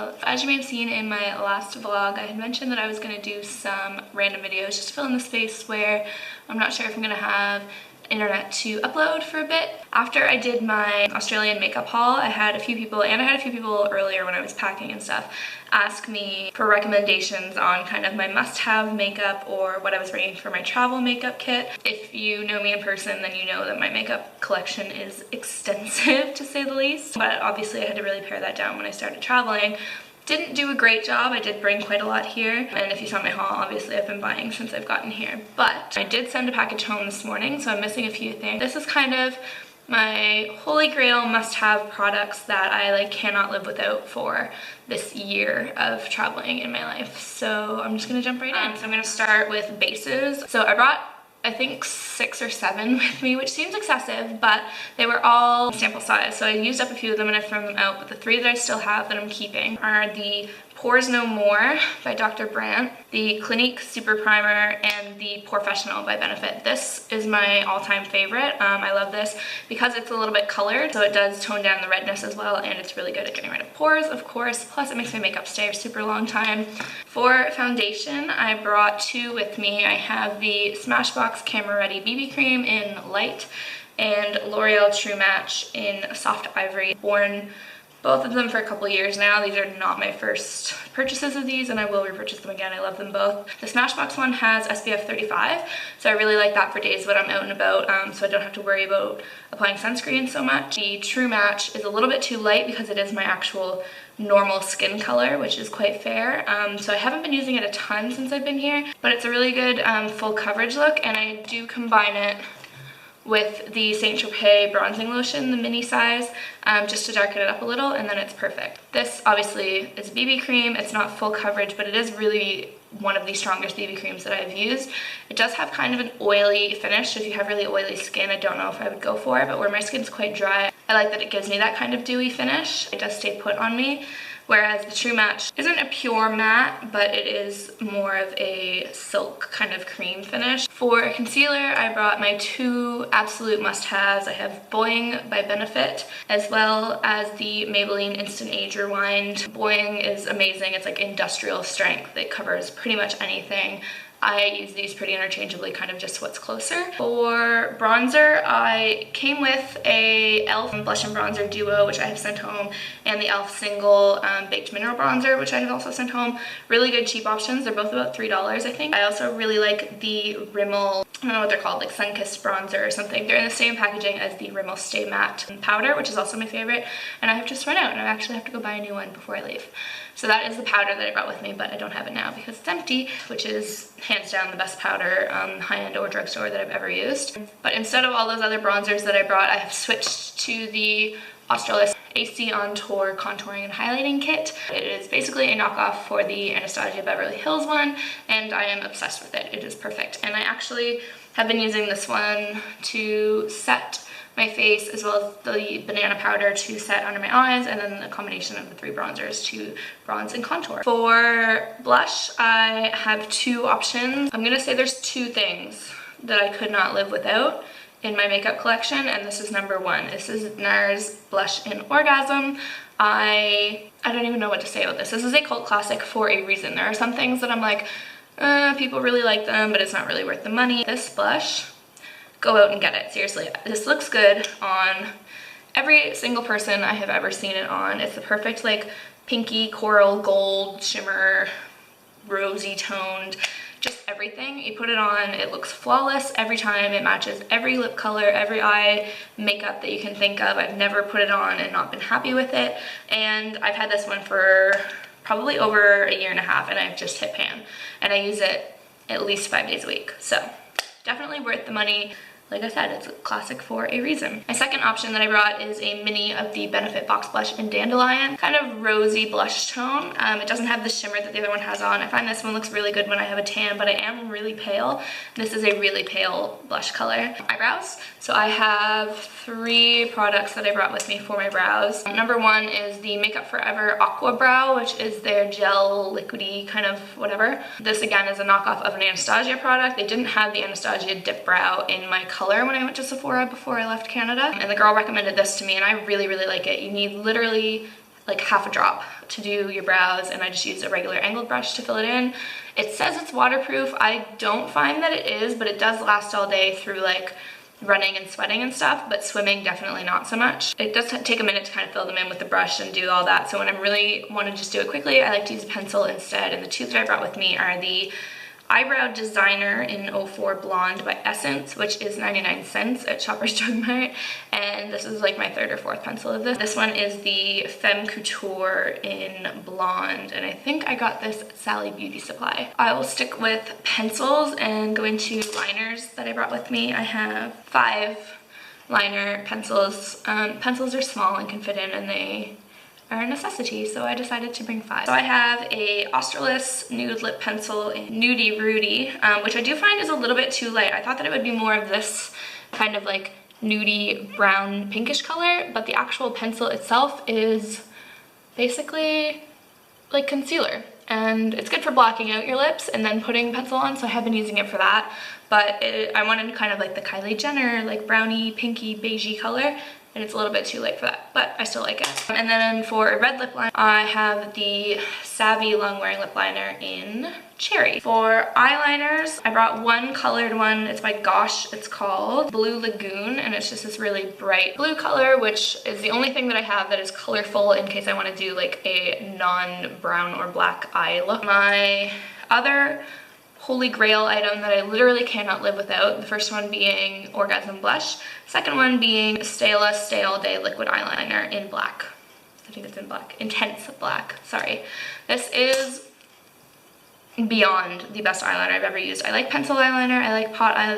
So as you may have seen in my last vlog, I had mentioned that I was going to do some random videos just to fill in the space where I'm not sure if I'm going to have internet to upload for a bit. After I did my Australian makeup haul, I had a few people, and I had a few people earlier when I was packing and stuff, ask me for recommendations on kind of my must-have makeup or what I was bringing for my travel makeup kit. If you know me in person, then you know that my makeup collection is extensive to say the least, but obviously I had to really pare that down when I started traveling. Didn't do a great job. I did bring quite a lot here, and if you saw my haul, obviously I've been buying since I've gotten here. But I did send a package home this morning, so I'm missing a few things. This is kind of my holy grail must-have products that I cannot live without for this year of traveling in my life. So I'm just gonna jump right in. So I'm gonna start with bases. So I brought I think 6 or 7 with me, which seems excessive, but they were all sample size. So I used up a few of them and I threw them out, but the 3 that I still have that I'm keeping are the Pores No More by Dr. Brandt, the Clinique Super Primer, and the Porefessional by Benefit. This is my all-time favorite. I love this because it's a little bit colored, so it does tone down the redness as well, and it's really good at getting rid of pores, of course, plus it makes my makeup stay a super long time. For foundation, I brought 2 with me. I have the Smashbox Camera Ready BB Cream in Light and L'Oreal True Match in Soft Ivory. Worn both of them for a couple years now. These are not my first purchases of these, and I will repurchase them again. I love them both. The Smashbox one has SPF 35, so I really like that for days when I'm out and about, so I don't have to worry about applying sunscreen so much. The True Match is a little bit too light because it is my actual normal skin color, which is quite fair. So I haven't been using it a ton since I've been here, but it's a really good full coverage look, and I do combine it with the Saint Tropez bronzing lotion, the mini size, just to darken it up a little, and then it's perfect. This obviously is a BB cream. It's not full coverage, but it is really one of the strongest BB creams that I've used. It does have kind of an oily finish, so if you have really oily skin, I don't know if I would go for it, but where my skin's quite dry, I like that it gives me that kind of dewy finish. It does stay put on me. Whereas the True Match isn't a pure matte, but it is more of a silk kind of cream finish. For concealer, I brought my 2 absolute must-haves. I have Boing by Benefit, as well as the Maybelline Instant Age Rewind. Boing is amazing. It's like industrial strength. It covers pretty much anything. I use these pretty interchangeably, kind of just what's closer. For bronzer, I came with a e.l.f. blush and bronzer duo, which I have sent home, and the e.l.f. single baked mineral bronzer, which I have also sent home. Really good cheap options. They're both about $3, I think. I also really like the Rimmel, I don't know what they're called, like Sunkissed bronzer or something. They're in the same packaging as the Rimmel Stay Matte powder, which is also my favorite, and I have just run out, and I actually have to go buy a new one before I leave. So that is the powder that I brought with me, but I don't have it now because it's empty, which is hands down the best powder, high-end or drugstore, that I've ever used. But instead of all those other bronzers that I brought, I have switched to the Australis AC On Tour Contouring and Highlighting Kit. It is basically a knockoff for the Anastasia Beverly Hills one, and I am obsessed with it. It is perfect. And I actually have been using this one to set my face, as well as the banana powder to set under my eyes, and then the combination of the 3 bronzers to bronze and contour. For blush, I have 2 options. I'm gonna say there's 2 things that I could not live without in my makeup collection, and this is number 1. This is NARS Blush in Orgasm. I don't even know what to say about this. This is a cult classic for a reason. There are some things that I'm like, people really like them, but it's not really worth the money. This blush, go out and get it, seriously. This looks good on every single person I have ever seen it on. It's the perfect like pinky, coral, gold, shimmer, rosy toned, just everything. You put it on, it looks flawless every time. It matches every lip color, every eye makeup that you can think of. I've never put it on and not been happy with it. And I've had this one for probably over a year and a half, and I've just hit pan. And I use it at least 5 days a week. So definitely worth the money. Like I said, it's a classic for a reason. My second option that I brought is a mini of the Benefit Box Blush in Dandelion. Kind of rosy blush tone. It doesn't have the shimmer that the other one has on. I find this one looks really good when I have a tan, but I am really pale. This is a really pale blush color. Eyebrows. So I have 3 products that I brought with me for my brows. Number 1 is the Makeup Forever Aqua Brow, which is their gel, liquidy kind of whatever. This again is a knockoff of an Anastasia product. They didn't have the Anastasia Dip Brow in my color when I went to Sephora before I left Canada, and the girl recommended this to me, and I really, really like it. You need literally like half a drop to do your brows, and I just use a regular angled brush to fill it in. It says it's waterproof. I don't find that it is, but it does last all day through like running and sweating and stuff, but swimming definitely not so much. It does take a minute to kind of fill them in with the brush and do all that, so when I really want to just do it quickly, I like to use a pencil instead, and the two that I brought with me are the Eyebrow Designer in 04 Blonde by Essence, which is 99 cents at Shoppers Drug Mart, and this is like my third or fourth pencil of this. This one is the Femme Couture in Blonde, and I think I got this at Sally Beauty Supply. I will stick with pencils and go into liners that I brought with me. I have 5 liner pencils. Pencils are small and can fit in, and they are a necessity, so I decided to bring 5. So I have a Australis nude lip pencil in Nudie Rudy, which I do find is a little bit too light. I thought that it would be more of this kind of like nudie brown pinkish color, but the actual pencil itself is basically like concealer, and it's good for blocking out your lips and then putting pencil on, so I have been using it for that. But I wanted kind of like the Kylie Jenner, like brownie, pinky, beigey color, and it's a little bit too light for that, but I still like it. And then for a red lip liner, I have the Savvy Long Wearing Lip Liner in Cherry. For eyeliners, I brought one colored one. It's by Gosh. It's called Blue Lagoon, and it's just this really bright blue color, which is the only thing that I have that is colorful in case I want to do like a non-brown or black eye look. My other holy grail item that I literally cannot live without, the first one being Orgasm Blush, second one being Stila Stay All Day Liquid Eyeliner in black. I think it's in black. Intense black, sorry. This is beyond the best eyeliner I've ever used. I like pencil eyeliner, I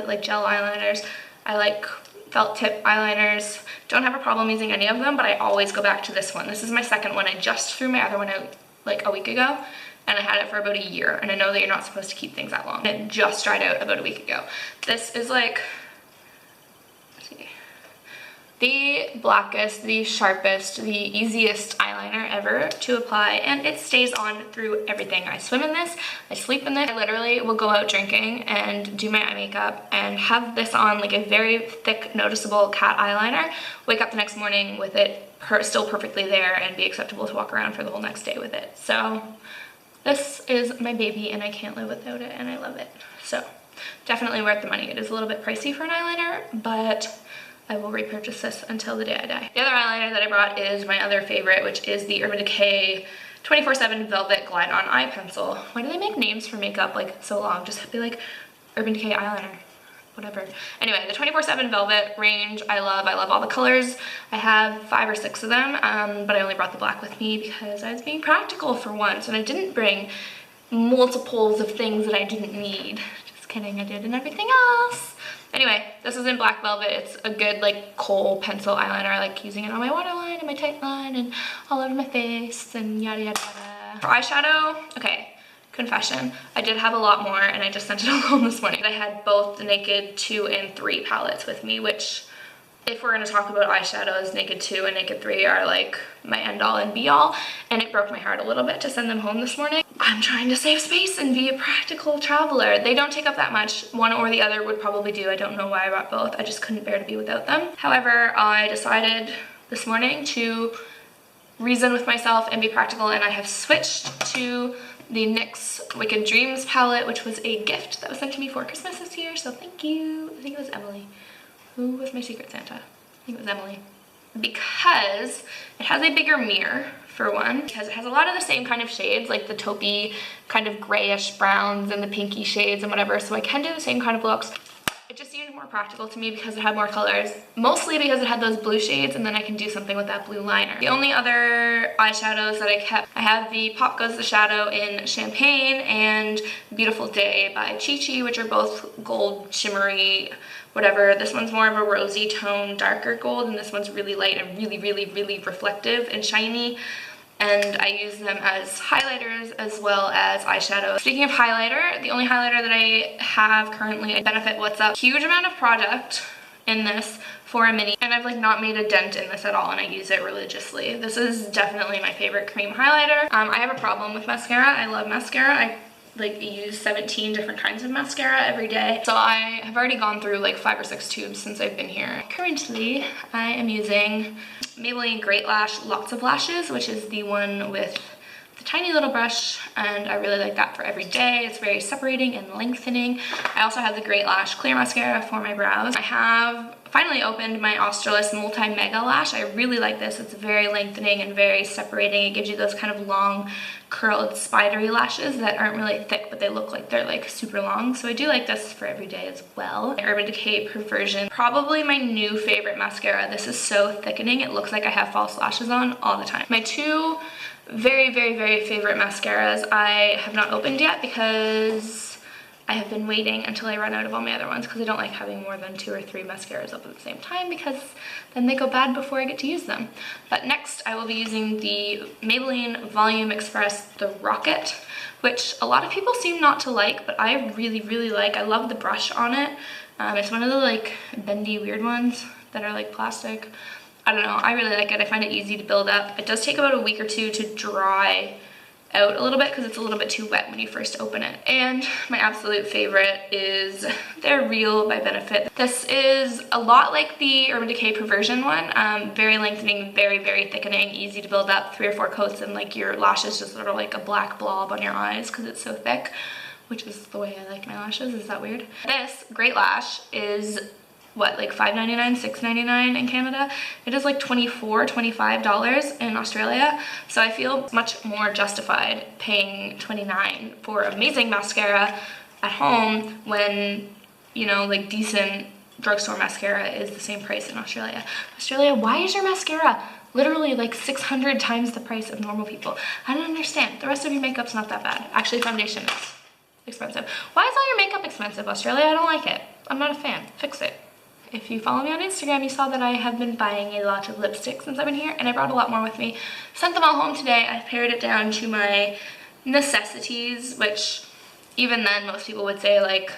like gel eyeliners, I like felt tip eyeliners. Don't have a problem using any of them, but I always go back to this one. This is my second one. I just threw my other one out like a week ago, and I had it for about a year, and I know that you're not supposed to keep things that long. It just dried out about a week ago. This is like, let's see, the blackest, the sharpest, the easiest eyeliner ever to apply, and it stays on through everything. I swim in this, I sleep in this. I literally will go out drinking and do my eye makeup and have this on, like a very thick, noticeable cat eyeliner, wake up the next morning with it still perfectly there, and be acceptable to walk around for the whole next day with it. So this is my baby, and I can't live without it, and I love it. So definitely worth the money. It is a little bit pricey for an eyeliner, but I will repurchase this until the day I die. The other eyeliner that I brought is my other favorite, which is the Urban Decay 24/7 Velvet Glide On Eye Pencil. Why do they make names for makeup like so long? Just be like Urban Decay eyeliner. Whatever. Anyway, the 24/7 Velvet range, I love all the colors. I have 5 or 6 of them, but I only brought the black with me because I was being practical for once, and I didn't bring multiples of things that I didn't need. Just kidding, I did, and everything else. Anyway, this is in black velvet. It's a good like kohl pencil eyeliner. I like using it on my waterline and my tight line and all over my face and yada yada yada. For eyeshadow, okay. Confession, I did have a lot more, and I just sent it all home this morning. I had both the Naked 2 and 3 palettes with me, which, if we're going to talk about eyeshadows, Naked 2 and Naked 3 are like my end all and be all, and it broke my heart a little bit to send them home this morning. I'm trying to save space and be a practical traveler. They don't take up that much. One or the other would probably do. I don't know why I brought both. I just couldn't bear to be without them. However, I decided this morning to reason with myself and be practical, and I have switched to the NYX Wicked Dreams palette, which was a gift that was sent to me for Christmas this year, so thank you. I think it was Emily. Who was my secret Santa? I think it was Emily. Because it has a bigger mirror, for one, because it has a lot of the same kind of shades, like the taupey kind of grayish browns and the pinky shades and whatever, so I can do the same kind of looks. It just seemed more practical to me because it had more colors, mostly because it had those blue shades, and then I can do something with that blue liner. The only other eyeshadows that I kept, I have the Pop Goes the Shadow in Champagne and Beautiful Day by Chi Chi, which are both gold, shimmery, whatever. This one's more of a rosy tone, darker gold, and this one's really light and really reflective and shiny. And I use them as highlighters as well as eyeshadow. Speaking of highlighter, the only highlighter that I have currently is Benefit What's Up. Huge amount of product in this for a mini, and I've like not made a dent in this at all, and I use it religiously. This is definitely my favorite cream highlighter. I have a problem with mascara. I love mascara. I like use 17 different kinds of mascara every day. So I have already gone through like 5 or 6 tubes since I've been here. Currently, I am using Maybelline Great Lash Lots of Lashes, which is the one with the tiny little brush, and I really like that for every day. It's very separating and lengthening. I also have the Great Lash Clear Mascara for my brows. I have finally opened my Australis Multi Mega Lash. I really like this. It's very lengthening and very separating. It gives you those kind of long, curled, spidery lashes that aren't really thick, but they look like they're like super long. So I do like this for every day as well. My Urban Decay Perversion, probably my new favorite mascara. This is so thickening. It looks like I have false lashes on all the time. My two very, very, very favorite mascaras I have not opened yet because I have been waiting until I run out of all my other ones, because I don't like having more than 2 or 3 mascaras up at the same time because then they go bad before I get to use them. But next I will be using the Maybelline Volume Express The Rocket, which a lot of people seem not to like, but I really, really like. I love the brush on it. It's one of the like bendy weird ones that are like plastic. I don't know, I really like it. I find it easy to build up. It does take about a week or 2 to dry out a little bit because it's a little bit too wet when you first open it. And my absolute favorite is their Real by Benefit. This is a lot like the Urban Decay Perversion one. Very lengthening, very, very thickening, easy to build up. 3 or 4 coats and like your lashes just sort of like a black blob on your eyes because it's so thick, which is the way I like my lashes. Is that weird? This Great Lash is what, like $5.99, $6.99 in Canada. It is like $24, $25 in Australia. So I feel much more justified paying $29 for amazing mascara at home when, you know, like decent drugstore mascara is the same price in Australia. Australia, why is your mascara literally like 600 times the price of normal people? I don't understand. The rest of your makeup's not that bad. Actually, foundation is expensive. Why is all your makeup expensive, Australia? I don't like it. I'm not a fan. Fix it. If you follow me on Instagram, you saw that I have been buying a lot of lipstick since I've been here, and I brought a lot more with me. Sent them all home today. I pared it down to my necessities, which even then most people would say like,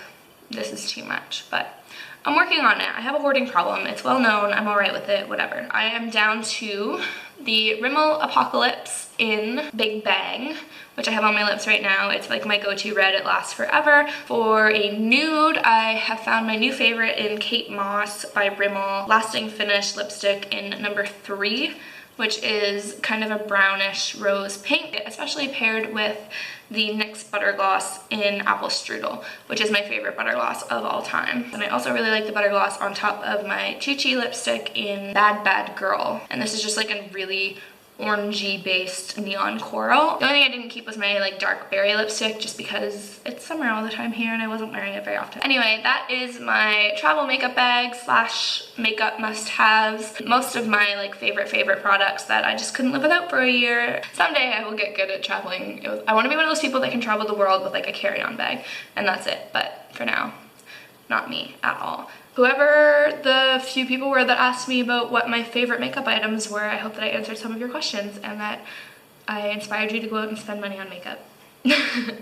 this is too much, but I'm working on it. I have a hoarding problem. It's well known. I'm all right with it, whatever. I am down to the Rimmel Apocalypse in Big Bang, which I have on my lips right now. It's like my go-to red. It lasts forever. For a nude, I have found my new favorite in Kate Moss by Rimmel Lasting Finish lipstick in number 3, which is kind of a brownish rose pink, especially paired with the NYX Butter Gloss in Apple Strudel, which is my favorite butter gloss of all time. And I also really like the butter gloss on top of my Chi Chi lipstick in Bad Bad Girl. And this is just like a really orangey based neon coral. The only thing I didn't keep was my like dark berry lipstick, just because it's summer all the time here and I wasn't wearing it very often. Anyway, that is my travel makeup bag slash makeup must-haves. Most of my like favorite products that I just couldn't live without for a year. Someday I will get good at traveling. I want to be one of those people that can travel the world with like a carry-on bag, and that's it. But for now, not me at all. Whoever the few people were that asked me about what my favorite makeup items were, I hope that I answered some of your questions and that I inspired you to go out and spend money on makeup.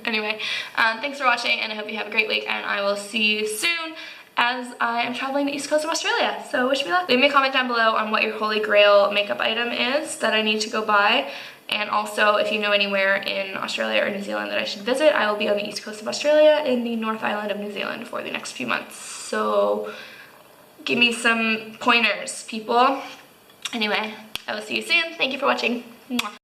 Anyway, thanks for watching, and I hope you have a great week, and I will see you soon as I am traveling the East Coast of Australia. So wish me luck. Leave me a comment down below on what your holy grail makeup item is that I need to go buy. And also, if you know anywhere in Australia or New Zealand that I should visit, I will be on the East Coast of Australia in the North Island of New Zealand for the next few months. So give me some pointers, people. Anyway, I will see you soon. Thank you for watching. Mwah.